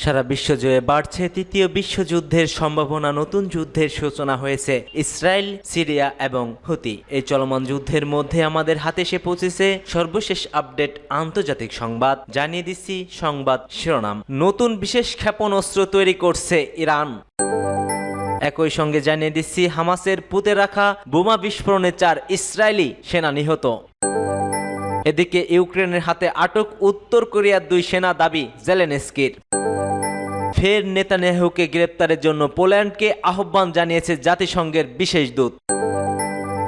সারা বিশ্বজুড়ে বাড়ছে তৃতীয় বিশ্বযুদ্ধের সম্ভাবনা। নতুন যুদ্ধের সূচনা হয়েছে ইসরায়েল, সিরিয়া এবং হুতি। এই চলমান যুদ্ধের মধ্যে আমাদের হাতে এসে পৌঁছেছে সর্বশেষ আপডেট আন্তর্জাতিক সংবাদ। জানিয়ে দিচ্ছি সংবাদ শিরোনাম। নতুন বিশেষ ক্ষেপণাস্ত্র তৈরি করছে ইরান। একই সঙ্গে জানিয়ে দিচ্ছি হামাসের পুঁতে রাখা বোমা বিস্ফোরণে 4 ইসরায়েলি সেনা নিহত। এদিকে ইউক্রেনের হাতে আটক উত্তর কোরিয়ার 2 সেনা, দাবি জেলেনস্কির। ফের নেতানিয়াহুকে গ্রেপ্তারের জন্য পোল্যান্ডকে আহ্বান জানিয়েছে জাতিসংঘের বিশেষ দূত।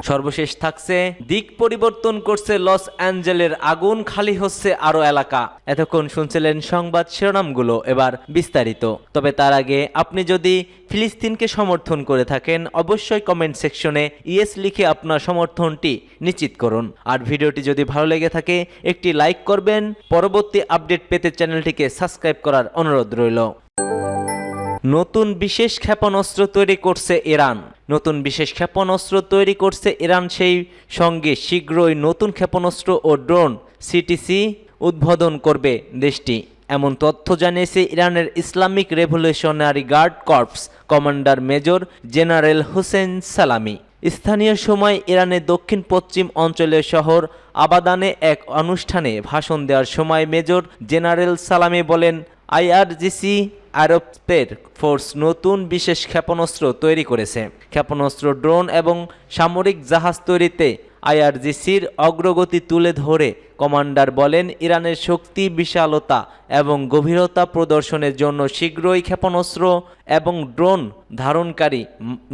সর্বশেষ থাকছে দিক পরিবর্তন করছে লস অ্যাঞ্জেলের আগুন, খালি হচ্ছে আরো এলাকা। এতক্ষণ শুনছিলেন সংবাদ শিরোনামগুলো, এবার বিস্তারিত। তবে তার আগে আপনি যদি ফিলিস্তিনকে সমর্থন করে থাকেন অবশ্যই কমেন্ট সেকশনে ইয়েস লিখে আপনার সমর্থনটি নিশ্চিত করুন। আর ভিডিওটি যদি ভালো লেগে থাকে একটি লাইক করবেন। পরবর্তী আপডেট পেতে চ্যানেলটিকে সাবস্ক্রাইব করার অনুরোধ রইল। নতুন বিশেষ ক্ষেপণাস্ত্র তৈরি করছে ইরান। নতুন বিশেষ ক্ষেপণাস্ত্র তৈরি করছে ইরান, সেই সঙ্গে শীঘ্রই নতুন ক্ষেপণাস্ত্র ও ড্রোন সিটিসি উদ্বোধন করবে দেশটি। এমন তথ্য জানিয়েছে ইরানের Islamic revolutionary guard corps commander major general Hossein Salami. স্থানীয় সময় ইরানের দক্ষিণ পশ্চিম অঞ্চলের শহর আবাদানে এক অনুষ্ঠানে ভাষণ দেওয়ার সময় মেজর জেনারেল সালামি বলেন, আইআরজিসি আরব ফোর্স নতুন বিশেষ ক্ষেপণাস্ত্র তৈরি করেছে। ক্ষেপণাস্ত্র, ড্রোন এবং সামরিক জাহাজ তৈরিতে আইআরজিসির অগ্রগতি তুলে ধরে কমান্ডার বলেন, ইরানের শক্তি, বিশালতা এবং গভীরতা প্রদর্শনের জন্য শীঘ্রই ক্ষেপণাস্ত্র এবং ড্রোন ধারণকারী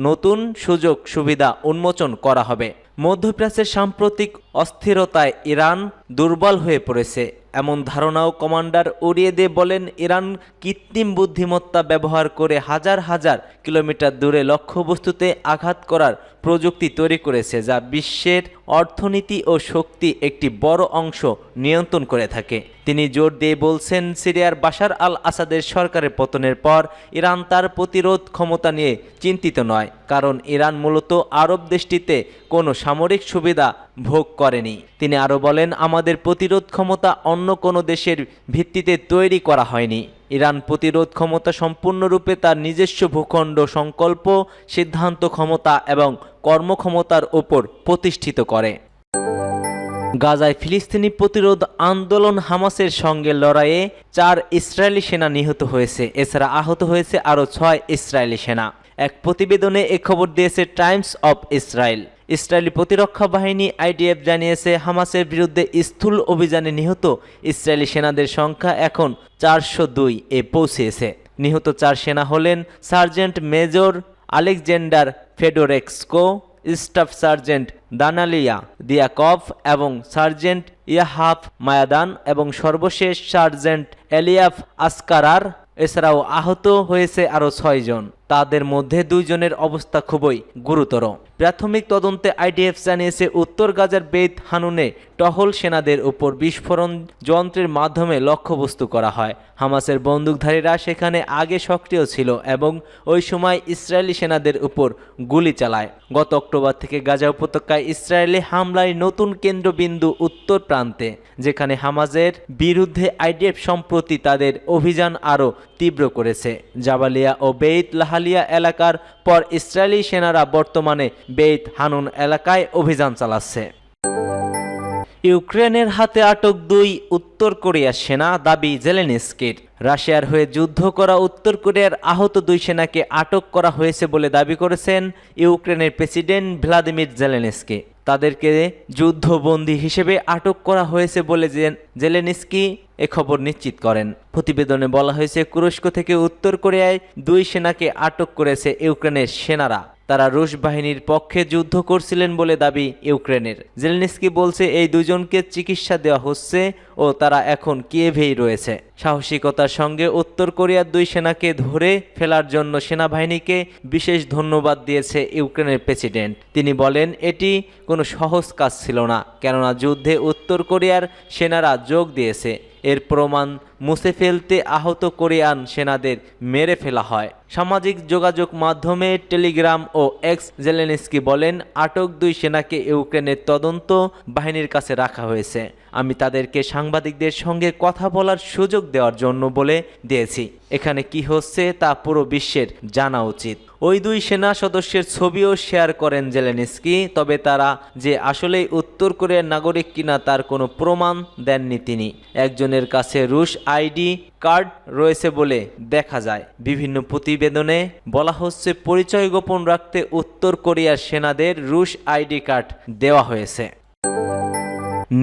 নতুন সুযোগ সুবিধা উন্মোচন করা হবে। মধ্যপ্রাচ্যের সাম্প্রতিক অস্থিরতায় ইরান দুর্বল হয়ে পড়েছে এমন ধারণাও কমান্ডার উড়িয়ে দিয়ে বলেন, ইরান কৃত্রিম বুদ্ধিমত্তা ব্যবহার করে হাজার হাজার কিলোমিটার দূরে লক্ষ্যবস্তুতে আঘাত করার প্রযুক্তি তৈরি করেছে, যা বিশ্বের অর্থনীতি ও শক্তি একটি বড় অংশ নিয়ন্ত্রণ করে থাকে। তিনি জোর দিয়ে বলছেন, সিরিয়ার বাশার আল আসাদের সরকারের পতনের পর ইরান তার প্রতিরোধ ক্ষমতা নিয়ে চিন্তিত নয়, কারণ ইরান মূলত আরব দেশটিতে কোনো সামরিক সুবিধা ভোগ করেনি। তিনি আরও বলেন, আমাদের প্রতিরোধ ক্ষমতা অন্য কোনো দেশের ভিত্তিতে তৈরি করা হয়নি। ইরান প্রতিরোধ ক্ষমতা সম্পূর্ণরূপে তার নিজস্ব ভূখণ্ড, সংকল্প, সিদ্ধান্ত ক্ষমতা এবং কর্মক্ষমতার উপর প্রতিষ্ঠিত করে। গাজায় ফিলিস্তিনি প্রতিরোধ আন্দোলন হামাসের সঙ্গে লড়াইয়ে 4 ইসরায়েলি সেনা নিহত হয়েছে। এছাড়া আহত হয়েছে আরও 6 ইসরায়েলি সেনা। এক প্রতিবেদনে এ খবর দিয়েছে টাইমস অব ইসরায়েল। ইসরায়েলি প্রতিরক্ষা বাহিনী আইডিএফ জানিয়েছে, হামাসের বিরুদ্ধে স্থূল অভিযানে নিহত ইসরায়েলি সেনাদের সংখ্যা এখন 402-এ পৌঁছেছে। নিহত 4 সেনা হলেন সার্জেন্ট মেজর আলেকজান্ডার ফেডোরেক্সকো, স্টাফ সার্জেন্ট দানালিয়া দিয়াকভ এবং সার্জেন্ট ইয়াহাব মায়াদান এবং সর্বশেষ সার্জেন্ট এলিয়াফ আসকারার। এছাড়াও আহত হয়েছে আরও 6 জন। তাদের মধ্যে 2 জনের অবস্থা খুবই গুরুতর। প্রাথমিক তদন্তে আইডিএফ জানিয়েছে, উত্তর গাজার বেত হানুনে টহল সেনাদের উপর বিস্ফোরণ যন্ত্রের মাধ্যমে লক্ষ্যবস্তু করা হয়। হামাসের বন্দুকধারীরা সেখানে আগে সক্রিয় ছিল এবং ওই সময় ইসরায়েলি সেনাদের উপর গুলি চালায়। গত অক্টোবর থেকে গাজা উপত্যকায় ইসরায়েলি হামলায় নতুন কেন্দ্রবিন্দু উত্তর প্রান্তে, যেখানে হামাসের বিরুদ্ধে আইডিএফ সম্প্রতি তাদের অভিযান আরও তীব্র করেছে। জাবালিয়া ও বেইত লাহালিয়া এলাকার পর ইসরায়েলি সেনারা বর্তমানে বেইত হানুন এলাকায় অভিযান চালাচ্ছে। ইউক্রেনের হাতে আটক 2 উত্তর কোরিয়ার সেনা, দাবি জেলেনস্কির। রাশিয়ার হয়ে যুদ্ধ করা উত্তর কোরিয়ার আহত 2 সেনাকে আটক করা হয়েছে বলে দাবি করেছেন ইউক্রেনের প্রেসিডেন্ট ভ্লাদিমির জেলেনস্কি। তাদেরকে যুদ্ধবন্দী হিসেবে আটক করা হয়েছে বলে জেলেনস্কি এ খবর নিশ্চিত করেন। প্রতিবেদনে বলা হয়েছে, তুরস্ক থেকে উত্তর কোরিয়ায় 2 সেনাকে আটক করেছে ইউক্রেনের সেনারা। তারা রুশ বাহিনীর পক্ষে যুদ্ধ করছিলেন বলে দাবি ইউক্রেনের। জেলেনস্কি বলছে, এই 2 জনকে চিকিৎসা দেওয়া হচ্ছে ও তারা এখন কিয়েভেই রয়েছে। সাহসিকতার সঙ্গে উত্তর কোরিয়ার 2 সেনাকে ধরে ফেলার জন্য সেনাবাহিনীকে বিশেষ ধন্যবাদ দিয়েছে ইউক্রেনের প্রেসিডেন্ট। তিনি বলেন, এটি কোনো সহজ কাজ ছিল না, কেননা যুদ্ধে উত্তর কোরিয়ার সেনারা যোগ দিয়েছে। এর প্রমাণ মুছে ফেলতে আহত কোরিয়ান সেনাদের মেরে ফেলা হয়। সামাজিক যোগাযোগ মাধ্যমে টেলিগ্রাম ও এক্স জেলেনস্কি বলেন, আটক 2 সেনাকে ইউক্রেনের তদন্ত বাহিনীর কাছে রাখা হয়েছে। আমি তাদেরকে সাংবাদিকদের সঙ্গে কথা বলার সুযোগ দেওয়ার জন্য বলে দিয়েছি। এখানে কি হচ্ছে তা পুরো বিশ্বের জানা উচিত। ওই 2 সেনা সদস্যের ছবিও শেয়ার করেন জেলেনস্কি, তবে তারা যে আসলেই উত্তর কোরিয়ার নাগরিক কিনা তার কোনো প্রমাণ দেননি তিনি। একজনের কাছে রুশ আইডি কার্ড রয়েছে বলে দেখা যায়। বিভিন্ন প্রতিবেদনে বলা হচ্ছে পরিচয় গোপন রাখতে উত্তর কোরিয়ার সেনাদের রুশ আইডি কার্ড দেওয়া হয়েছে।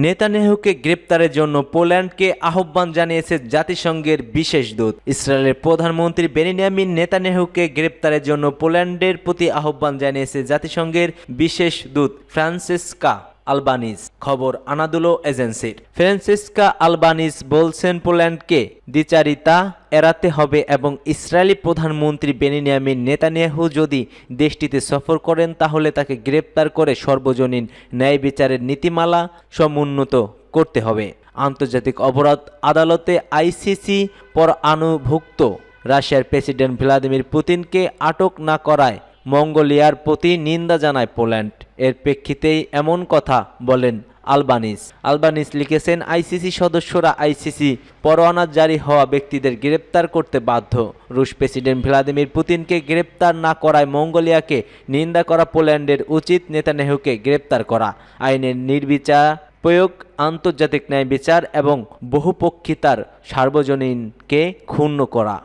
নেতানিয়াহুকে গ্রেপ্তারের জন্য পোল্যান্ডকে আহ্বান জানিয়েছে জাতিসংঘের বিশেষ দূত। ইসরায়েলের প্রধানমন্ত্রী বেনিয়ামিন নেতানিয়াহুকে গ্রেপ্তারের জন্য পোল্যান্ডের প্রতি আহ্বান জানিয়েছে জাতিসংঘের বিশেষ দূত ফ্রান্সিস্কা আলবানিজ। খবর আনাদুলো এজেন্সির। ফ্রান্সিস্কা আলবানিজ বলছেন, পোল্যান্ডকে দ্বিচারিতা এড়াতে হবে এবং ইসরায়েলি প্রধানমন্ত্রী বেনিয়ামিন নেতানিয়াহু যদি দেশটিতে সফর করেন তাহলে তাকে গ্রেপ্তার করে সর্বজনীন ন্যায় বিচারের নীতিমালা সমুন্নত করতে হবে। আন্তর্জাতিক অপরাধ আদালতে আইসিসি পরানুভুক্ত রাশিয়ার প্রেসিডেন্ট ভ্লাদিমির পুতিনকে আটক না করায় মঙ্গোলিয়ার প্রতি নিন্দা জানায় পোল্যান্ড। এর প্রেক্ষিতেই এমন কথা বলেন আলবানিজ লিখেছেন, আইসিসি সদস্যরা আইসিসি পরোয়ানা জারি হওয়া ব্যক্তিদের গ্রেপ্তার করতে বাধ্য। রুশ প্রেসিডেন্ট ভ্লাদিমির পুতিনকে গ্রেপ্তার না করায় মঙ্গোলিয়াকে নিন্দা করা পোল্যান্ডের উচিত নেতানিয়াহুকে গ্রেপ্তার করা। আইনের নির্বিচার প্রয়োগ, আন্তর্জাতিক ন্যায় বিচার এবং বহুপক্ষিতার সার্বজনীনকে ক্ষুণ্ণ করা।